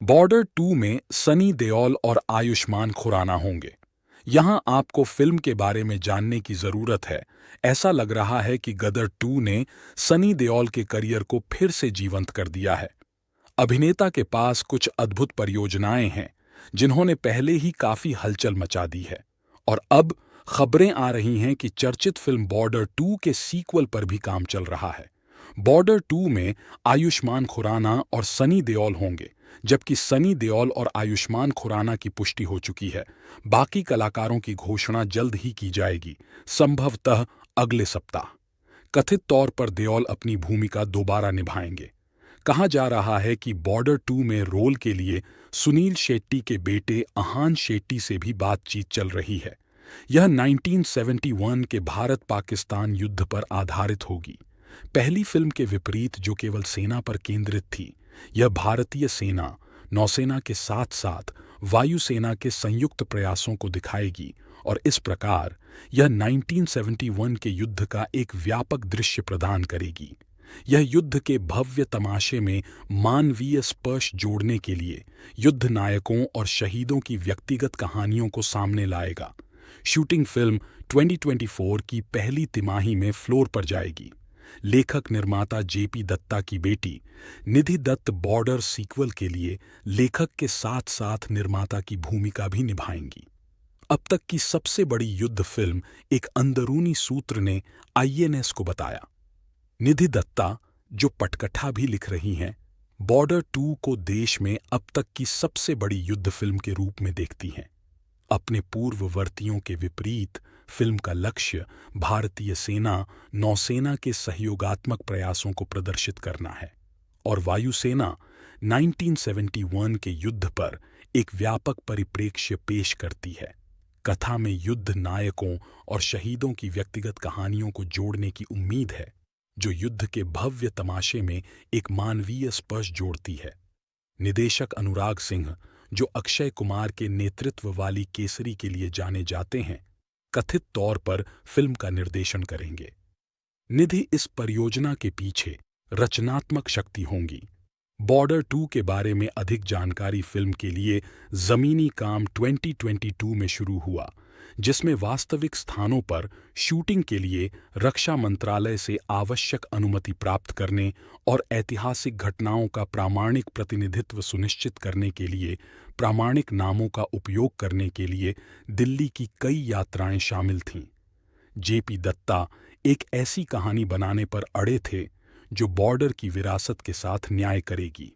Border 2 में सनी देओल और आयुष्मान खुराना होंगे। यहां आपको फिल्म के बारे में जानने की जरूरत है। ऐसा लग रहा है कि गदर 2 ने सनी देओल के करियर को फिर से जीवंत कर दिया है। अभिनेता के पास कुछ अद्भुत परियोजनाएं हैं जिन्होंने पहले ही काफी हलचल मचा दी है, और अब खबरें आ रही हैं कि चर्चित फिल्म बॉर्डर 2 के सीक्वल पर भी काम चल रहा है। बॉर्डर 2 में आयुष्मान खुराना और सनी देओल होंगे, जबकि सनी देओल और आयुष्मान खुराना की पुष्टि हो चुकी है। बाकी कलाकारों की घोषणा जल्द ही की जाएगी, संभवतः अगले सप्ताह। कथित तौर पर देओल अपनी भूमिका दोबारा निभाएंगे। कहा जा रहा है कि बॉर्डर 2 में रोल के लिए सुनील शेट्टी के बेटे अहान शेट्टी से भी बातचीत चल रही है। यह 1971 के भारत-पाकिस्तान युद्ध पर आधारित होगी। पहली फिल्म के विपरीत, जो केवल सेना पर केंद्रित थी, यह भारतीय सेना, नौसेना के साथ-साथ वायुसेना के संयुक्त प्रयासों को दिखाएगी, और इस प्रकार यह 1971 के युद्ध का एक व्यापक दृश्य प्रदान करेगी। यह युद्ध के भव्य तमाशे में मानवीय स्पर्श जोड़ने के लिए युद्ध नायकों और शहीदों की व्यक्तिगत कहानियों को सामने लाएगा। शूटिंग फिल्म 2024 की पहली तिमाही में फ्लोर पर जाएगी। लेखक निर्माता जेपी दत्ता की बेटी निधि दत्त बॉर्डर सीक्वल के लिए लेखक के साथ साथ निर्माता की भूमिका भी निभाएंगी। अब तक की सबसे बड़ी युद्ध फिल्म, एक अंदरूनी सूत्र ने आईएनएस को बताया। निधि दत्ता, जो पटकथा भी लिख रही हैं, बॉर्डर 2 को देश में अब तक की सबसे बड़ी युद्ध फिल्म के रूप में देखती हैं। अपने पूर्ववर्तियों के विपरीत फिल्म का लक्ष्य भारतीय सेना, नौसेना के सहयोगात्मक प्रयासों को प्रदर्शित करना है, और वायुसेना 1971 के युद्ध पर एक व्यापक परिप्रेक्ष्य पेश करती है। कथा में युद्ध नायकों और शहीदों की व्यक्तिगत कहानियों को जोड़ने की उम्मीद है, जो युद्ध के भव्य तमाशे में एक मानवीय स्पर्श जोड़ती है। निदेशक अनुराग सिंह, जो अक्षय कुमार के नेतृत्व वाली केसरी के लिए जाने जाते हैं, कथित तौर पर फिल्म का निर्देशन करेंगे। निधि इस परियोजना के पीछे रचनात्मक शक्ति होंगी। बॉर्डर 2 के बारे में अधिक जानकारी फिल्म के लिए जमीनी काम 2022 में शुरू हुआ, जिसमें वास्तविक स्थानों पर शूटिंग के लिए रक्षा मंत्रालय से आवश्यक अनुमति प्राप्त करने और ऐतिहासिक घटनाओं का प्रामाणिक प्रतिनिधित्व सुनिश्चित करने के लिए प्रामाणिक नामों का उपयोग करने के लिए दिल्ली की कई यात्राएं शामिल थीं। जेपी दत्ता एक ऐसी कहानी बनाने पर अड़े थे जो बॉर्डर की विरासत के साथ न्याय करेगी।